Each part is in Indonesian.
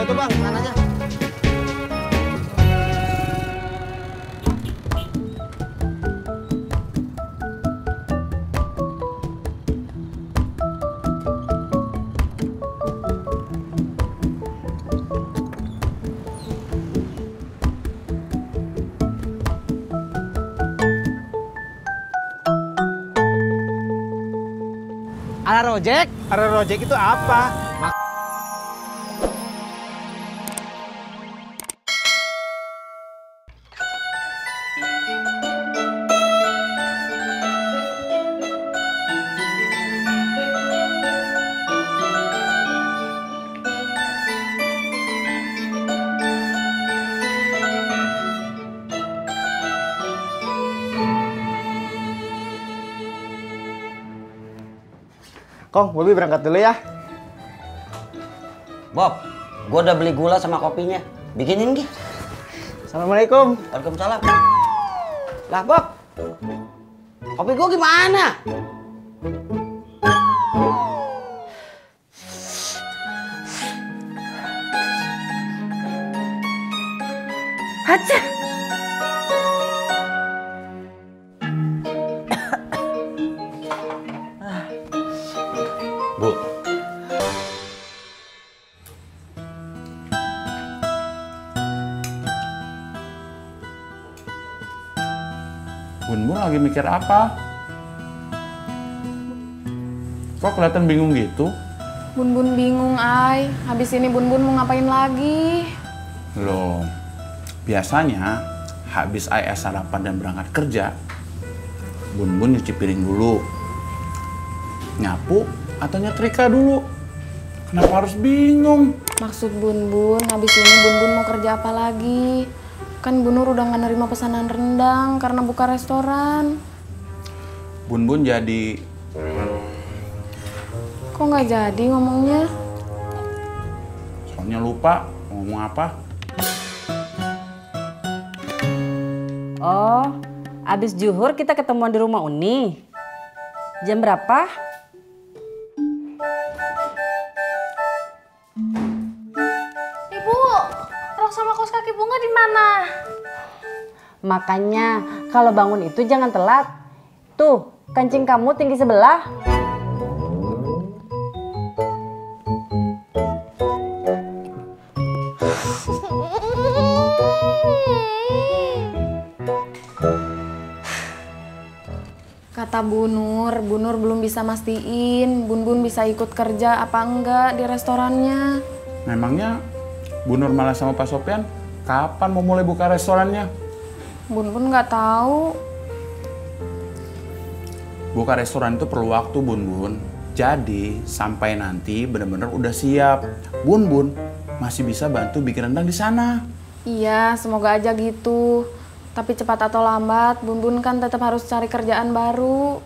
tuh bang, mana aja? Ada rojek? Ada rojek itu apa? Kong, Bobi berangkat dulu ya. Bob, gua udah beli gula sama kopinya. Bikinin Gi. Assalamualaikum. Waalaikumsalam. Lah Bob, kopi gua gimana? Haca. Bu, Bun lagi mikir apa? Kok kelihatan bingung gitu? Bun bingung, Ay. Habis ini Bun mau ngapain lagi? Loh, biasanya habis AS sarapan dan berangkat kerja, Bun nyuci piring dulu, nyapu atau nyetrika dulu. Kenapa harus bingung? Maksud Bun habis ini Bun mau kerja apa lagi? Kan Bu Nur udah nggak nerima pesanan rendang karena buka restoran. Bun jadi... Kok nggak jadi ngomongnya? Soalnya lupa mau ngomong apa. Oh, abis zuhur kita ketemuan di rumah Uni. Jam berapa? Ibu, rok sama kaos kaki bunga di mana? Makanya kalau bangun itu jangan telat. Tuh, kancing kamu tinggi sebelah. Kata Bu Nur belum bisa mastiin Bun bisa ikut kerja apa enggak di restorannya. Memangnya Bu Nurmala sama Pak Sopyan kapan mau mulai buka restorannya? Bun nggak tahu. Buka restoran itu perlu waktu, Bun. Jadi, sampai nanti benar-benar udah siap. Bun masih bisa bantu bikin rendang di sana. Iya, semoga aja gitu. Tapi cepat atau lambat, Bun kan tetap harus cari kerjaan baru.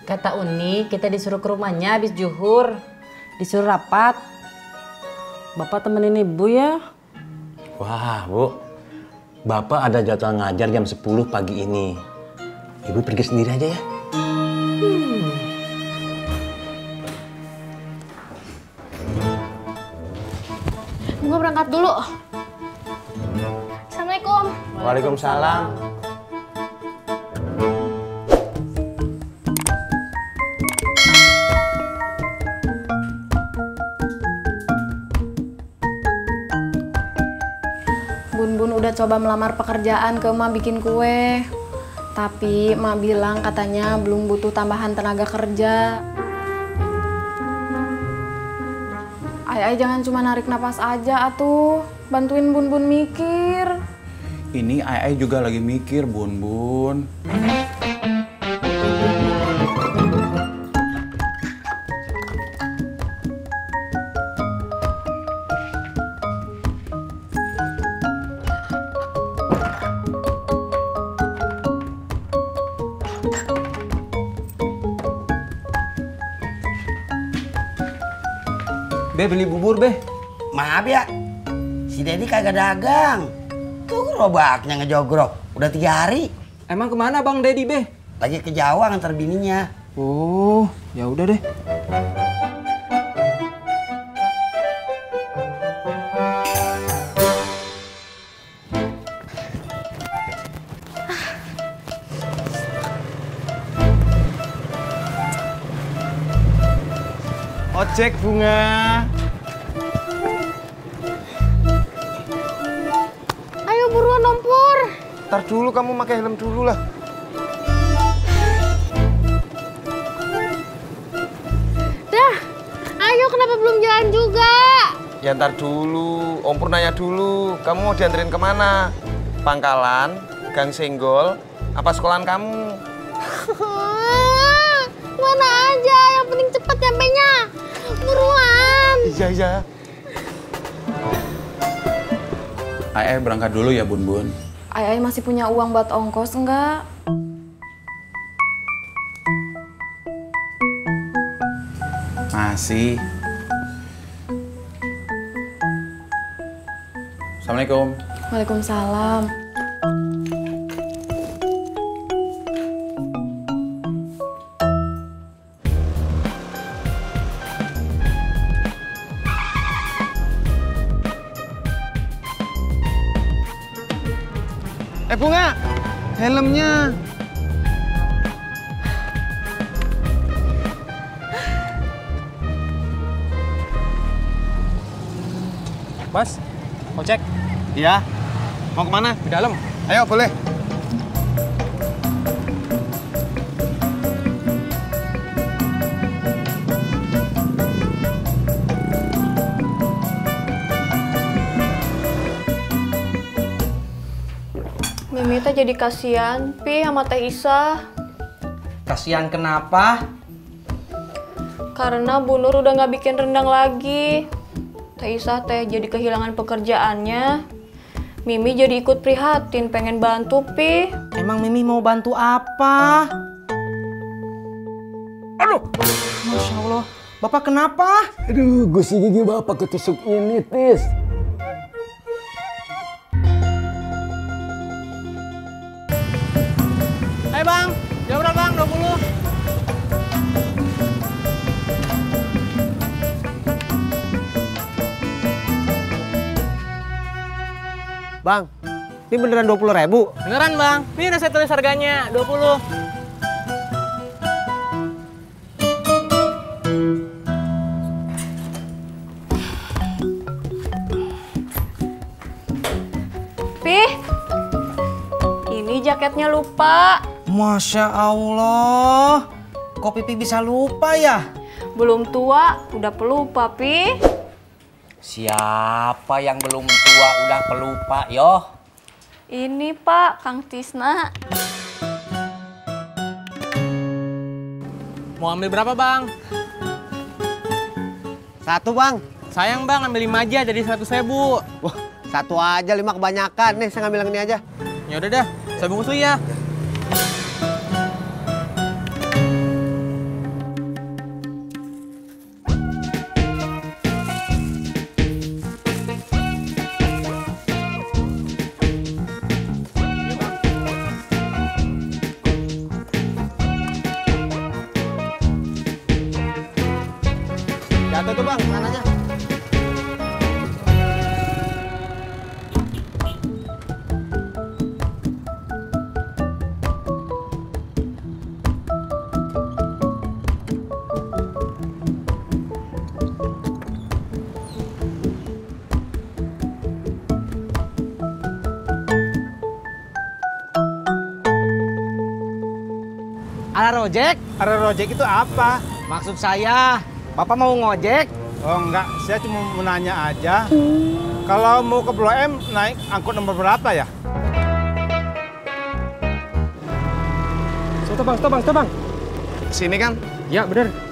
Kata Uni, kita disuruh ke rumahnya habis zuhur. Disuruh rapat. Bapak temenin ibu ya. Wah, Bu. Bapak ada jadwal ngajar jam 10 pagi ini. Ibu pergi sendiri aja ya. Bunga berangkat dulu. Assalamualaikum. Waalaikumsalam. Bun udah coba melamar pekerjaan ke emak bikin kue. Tapi emak bilang katanya belum butuh tambahan tenaga kerja. Ay jangan cuma narik napas aja atuh. Bantuin Bun mikir. Ini Ai juga lagi mikir, Bun Bun. Be, beli bubur, Be. Maaf ya, si Dedi kagak dagang. Tuh gerobaknya ngejogrok, udah 3 hari. Emang kemana Bang Dedi, Be? Lagi ke Jawa nganter bininya. Oh, ya udah deh. Ojek Bunga. Ayo buruan Om Pur. Ntar dulu kamu pakai helm dulu lah. Dah, ayo kenapa belum jalan juga? Ya ntar dulu, Om Pur nanya dulu. Kamu mau dianterin kemana? Pangkalan, Gang Senggol, apa sekolahan kamu? Mana aja, yang penting cepet nyampenya. Buruan. Iya. Ai berangkat dulu ya, Bun Bun. Ai masih punya uang buat ongkos enggak? Masih. Assalamualaikum. Waalaikumsalam. Bunga, helmnya. Mas, ojek Iya. Mau kemana? di dalam. Ayo, boleh. Mimi teh jadi kasihan, Pi sama Teh Isa. Kasihan kenapa? Karena Bu Nur udah nggak bikin rendang lagi. Teh Isa teh jadi kehilangan pekerjaannya. Mimi jadi ikut prihatin, pengen bantu, Pi. Emang Mimi mau bantu apa? Aduh, Masya Allah. Bapak kenapa? Aduh, gusi gigi bapak ketusuk ini, Tis. Hai Bang, jam berapa Bang? 20. Bang, ini beneran 20.000? Beneran Bang, ini udah saya tulis harganya 20. Pi, ini jaketnya lupa. Masya Allah, kok Pipi bisa lupa ya? Belum tua, udah pelupa, Pi. Siapa yang belum tua udah pelupa, yo? Ini Pak, Kang Tisna. Mau ambil berapa Bang? 1 Bang. Sayang Bang, ambil 5 aja jadi 100.000. Wah, 1 aja, 5 kebanyakan. Nih, saya ngambil yang ini aja. Ya udah dah, saya bungkus dulu ya. Jatuh tuh Bang, tangannya. Ada rojek? Ada rojek itu apa? Maksud saya, Bapak mau ngojek? Oh enggak, saya cuma mau nanya aja. Kalau mau ke Blok M, naik angkot nomor berapa ya? Stop bang, stop bang, stop bang. Sini kan? Ya bener.